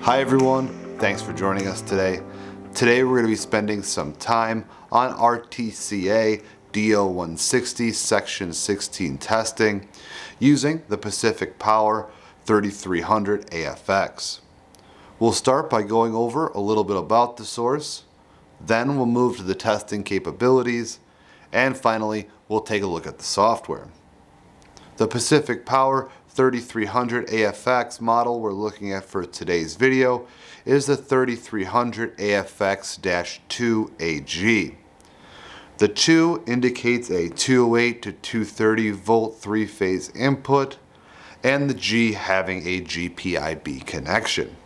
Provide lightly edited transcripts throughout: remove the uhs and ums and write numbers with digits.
Hi everyone, thanks for joining us today. Today we're going to be spending some time on RTCA DO-160 Section 16 testing using the Pacific Power 3300 AFX. We'll start by going over a little bit about the source, then we'll move to the testing capabilities, and finally we'll take a look at the software. The Pacific Power 3300 AFX model we're looking at for today's video is the 3300 AFX-2AG. The 2 indicates a 208 to 230 volt three-phase input, and the G having a GPIB connection.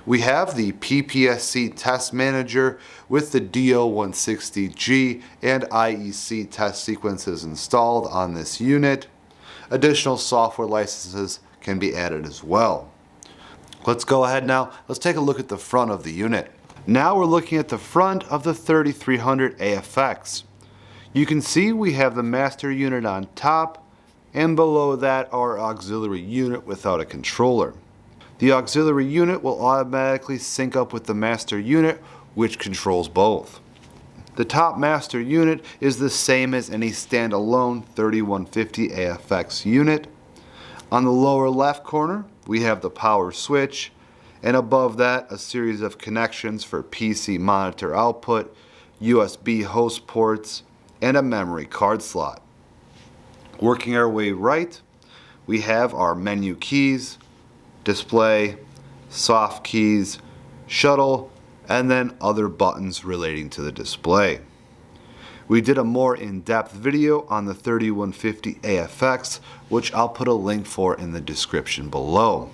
We have the PPSC test manager with the DO-160G and IEC test sequences installed on this unit. Additional software licenses can be added as well. Let's go ahead now. Let's take a look at the front of the unit. Now we're looking at the front of the 3300 AFX. You can see we have the master unit on top, and below that our auxiliary unit without a controller. The auxiliary unit will automatically sync up with the master unit, which controls both. The top master unit is the same as any standalone 3150 AFX unit. On the lower left corner, we have the power switch, and above that, a series of connections for PC monitor output, USB host ports, and a memory card slot. Working our way right, we have our menu keys, display, soft keys, shuttle, and then other buttons relating to the display. We did a more in-depth video on the 3150 AFX, which I'll put a link for in the description below.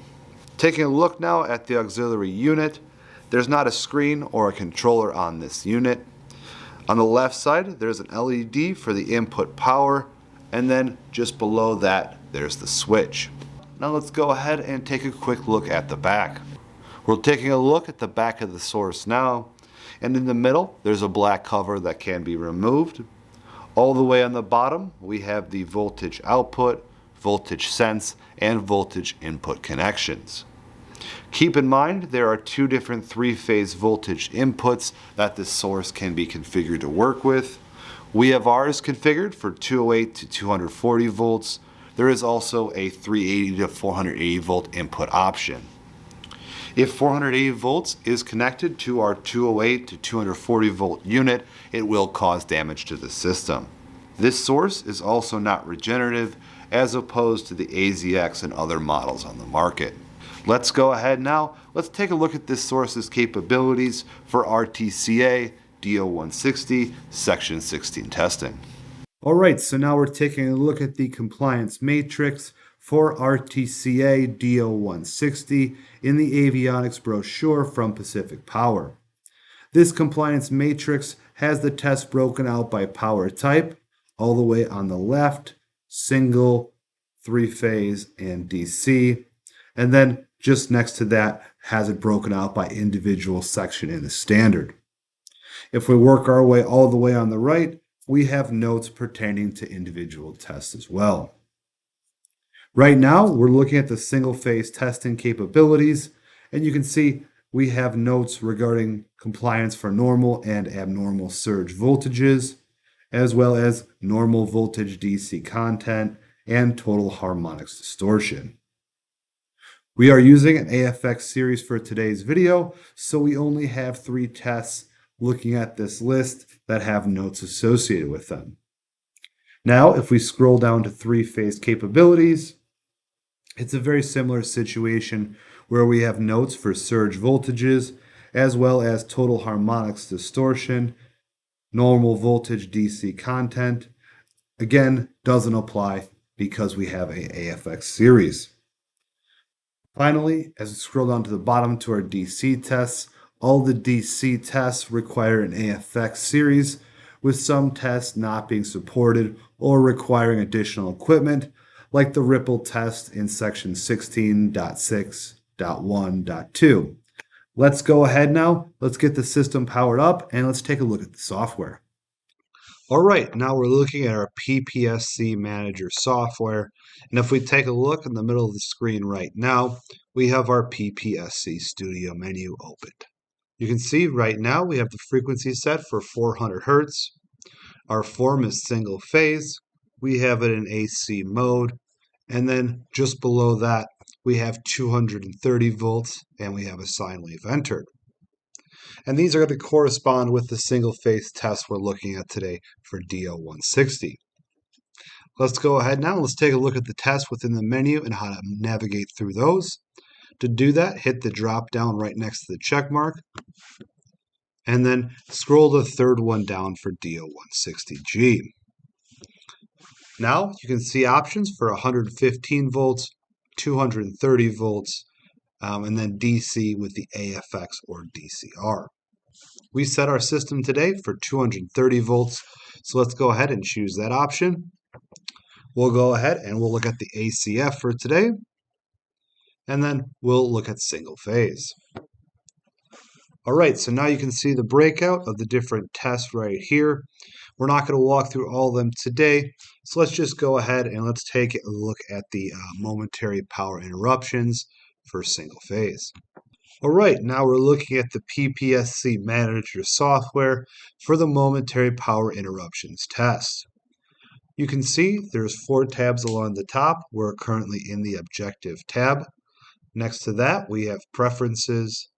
Taking a look now at the auxiliary unit, there's not a screen or a controller on this unit. On the left side, there's an LED for the input power, and then just below that, there's the switch. Now let's go ahead and take a quick look at the back. We're taking a look at the back of the source now, and in the middle there's a black cover that can be removed. All the way on the bottom we have the voltage output, voltage sense, and voltage input connections. Keep in mind there are two different three-phase voltage inputs that this source can be configured to work with. We have ours configured for 208 to 240 volts. There is also a 380 to 480 volt input option. If 480 volts is connected to our 208 to 240 volt unit, it will cause damage to the system. This source is also not regenerative as opposed to the AZX and other models on the market. Let's go ahead now. Let's take a look at this source's capabilities for RTCA DO-160 Section 16 testing. Alright, so now we're taking a look at the compliance matrix for RTCA DO-160 in the Avionics brochure from Pacific Power. This compliance matrix has the tests broken out by power type, all the way on the left, single, three-phase, and DC, and then just next to that has it broken out by individual section in the standard. If we work our way all the way on the right, we have notes pertaining to individual tests as well. Right now, we're looking at the single-phase testing capabilities, and you can see we have notes regarding compliance for normal and abnormal surge voltages, as well as normal voltage DC content and total harmonics distortion. We are using an AFX series for today's video, so we only have 3 tests looking at this list that have notes associated with them. Now, if we scroll down to three-phase capabilities, it's a very similar situation where we have notes for surge voltages as well as total harmonics distortion, normal voltage DC content. Again, doesn't apply because we have a AFX series. Finally, as we scroll down to the bottom to our DC tests, all the DC tests require an AFX series, with some tests not being supported or requiring additional equipment, like the ripple test in section 16.6.1.2. Let's go ahead now, let's get the system powered up, and let's take a look at the software. All right, now we're looking at our PPSC Manager software, and if we take a look in the middle of the screen right now, we have our PPSC Studio menu opened. You can see right now we have the frequency set for 400 Hertz. Our form is single phase. We have it in AC mode. And then just below that, we have 230 volts and we have a sine wave entered. And these are going to correspond with the single phase test we're looking at today for DO-160. Let's go ahead now. Let's take a look at the tests within the menu and how to navigate through those. To do that, hit the drop down right next to the check mark, and then scroll the third one down for DO-160G. Now you can see options for 115 volts, 230 volts, and then DC with the AFX or DCR. We set our system today for 230 volts, so let's go ahead and choose that option. We'll go ahead and we'll look at the ACF for today, and then we'll look at single phase. All right, so now you can see the breakout of the different tests right here. We're not going to walk through all of them today, so let's just go ahead and let's take a look at the momentary power interruptions for single phase. All right, now we're looking at the PPSC Manager software for the momentary power interruptions test. You can see there's 4 tabs along the top. We're currently in the Objective tab. Next to that, we have Preferences,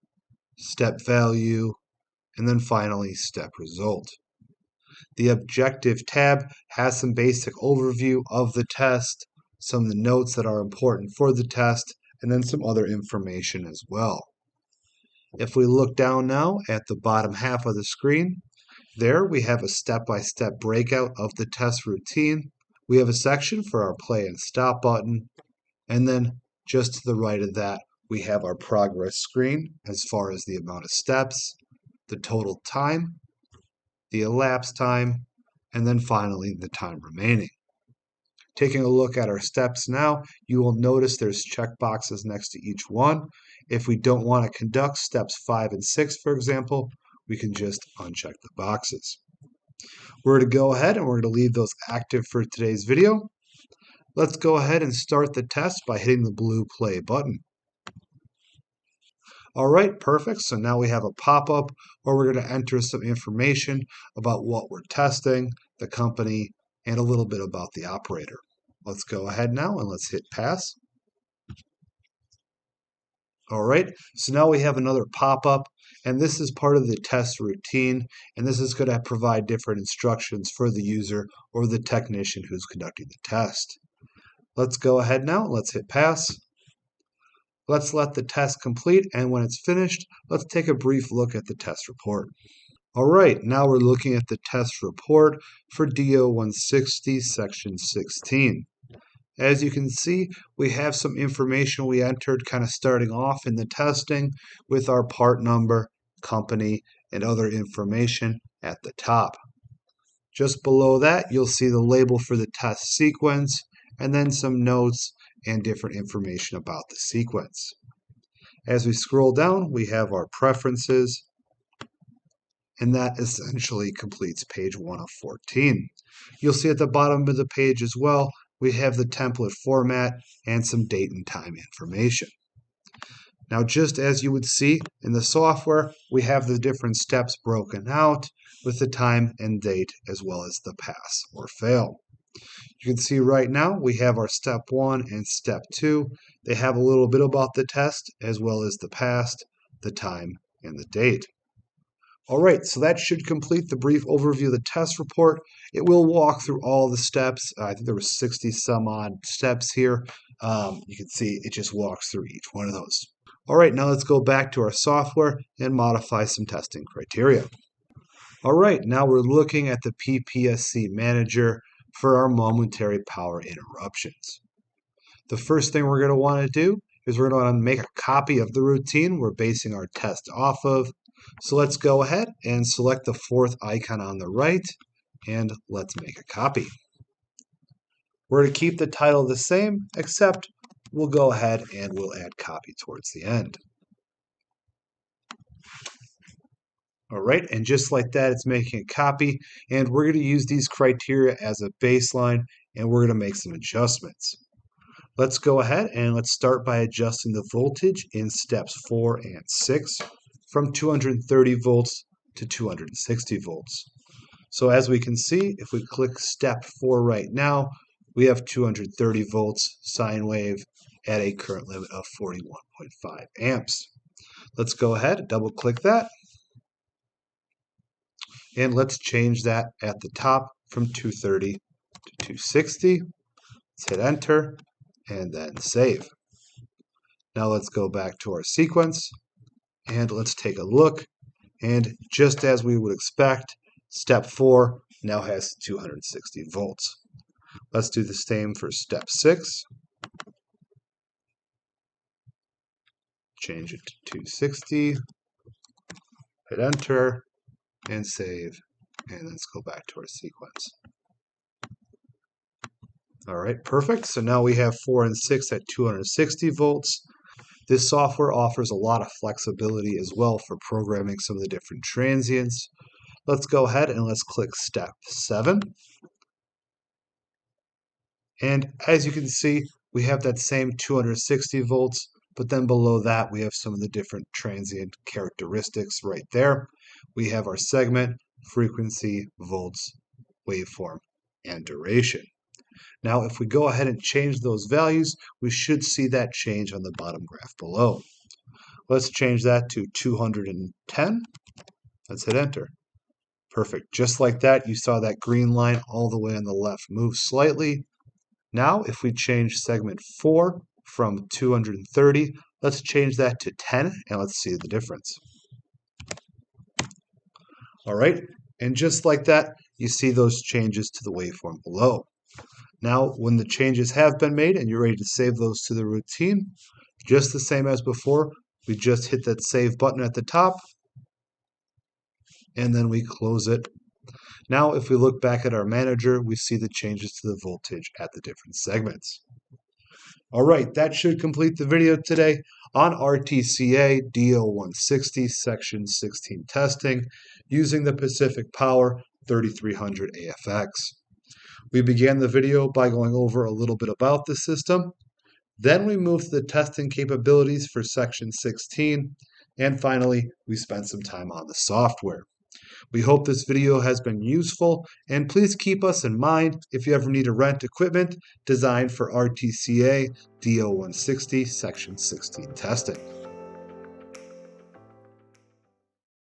Step Value, and then finally Step Result. The Objective tab has some basic overview of the test, some of the notes that are important for the test, and then some other information as well. If we look down now at the bottom half of the screen, there we have a step-by-step breakout of the test routine. We have a section for our play and stop button, and then just to the right of that, we have our progress screen as far as the amount of steps, the total time, the elapsed time, and then finally the time remaining. Taking a look at our steps now, you will notice there's checkboxes next to each one. If we don't want to conduct steps 5 and 6, for example, we can just uncheck the boxes. We're going to go ahead and we're going to leave those active for today's video. Let's go ahead and start the test by hitting the blue play button. All right, perfect. So now we have a pop-up where we're going to enter some information about what we're testing, the company, and a little bit about the operator. Let's go ahead now and let's hit pass. All right, so now we have another pop-up, and this is part of the test routine, and this is going to provide different instructions for the user or the technician who's conducting the test. Let's go ahead now, let's hit pass. Let's let the test complete, and when it's finished, let's take a brief look at the test report. All right, now we're looking at the test report for DO-160 Section 16. As you can see, we have some information we entered kind of starting off in the testing with our part number, company, and other information at the top. Just below that, you'll see the label for the test sequence, and then some notes and different information about the sequence. As we scroll down, we have our preferences, and that essentially completes page 1 of 14. You'll see at the bottom of the page as well, we have the template format and some date and time information. Now, just as you would see in the software, we have the different steps broken out with the time and date as well as the pass or fail. You can see right now we have our step 1 and step 2. They have a little bit about the test as well as the past, the time, and the date. All right, so that should complete the brief overview of the test report. It will walk through all the steps. I think there were 60 some odd steps here. You can see it just walks through each one of those. All right, now let's go back to our software and modify some testing criteria. All right, now we're looking at the PPSC Manager for our momentary power interruptions. The first thing we're going to want to do is we're going to make a copy of the routine we're basing our test off of. So let's go ahead and select the 4th icon on the right, and let's make a copy. We're going to keep the title the same, except we'll go ahead and we'll add copy towards the end. All right, and just like that, it's making a copy, and we're going to use these criteria as a baseline, and we're going to make some adjustments. Let's go ahead and let's start by adjusting the voltage in steps 4 and 6 from 230 volts to 260 volts. So as we can see, if we click step 4 right now, we have 230 volts sine wave at a current limit of 41.5 amps. Let's go ahead, double click that, and let's change that at the top from 230 to 260. Let's hit enter and then save. Now let's go back to our sequence and let's take a look. And just as we would expect, step 4 now has 260 volts. Let's do the same for step 6. Change it to 260, hit enter, and save. And let's go back to our sequence. All right, perfect. So now we have 4 and 6 at 260 volts. This software offers a lot of flexibility as well for programming some of the different transients. Let's go ahead and let's click step 7. And as you can see, we have that same 260 volts, but then below that, we have some of the different transient characteristics right there. We have our segment, frequency, volts, waveform, and duration. Now, if we go ahead and change those values, we should see that change on the bottom graph below. Let's change that to 210. Let's hit enter. Perfect. Just like that, you saw that green line all the way on the left move slightly. Now, if we change segment 4 from 230, let's change that to 10, and let's see the difference. All right, and just like that, you see those changes to the waveform below. Now, when the changes have been made and you're ready to save those to the routine, just the same as before, we just hit that save button at the top, and then we close it. Now, if we look back at our manager, we see the changes to the voltage at the different segments. All right, that should complete the video today on RTCA DO-160 Section 16 testing using the Pacific Power 3300 AFX. We began the video by going over a little bit about the system. Then we moved to the testing capabilities for Section 16. And finally, we spent some time on the software. We hope this video has been useful, and please keep us in mind if you ever need to rent equipment designed for RTCA DO-160 Section 16 testing.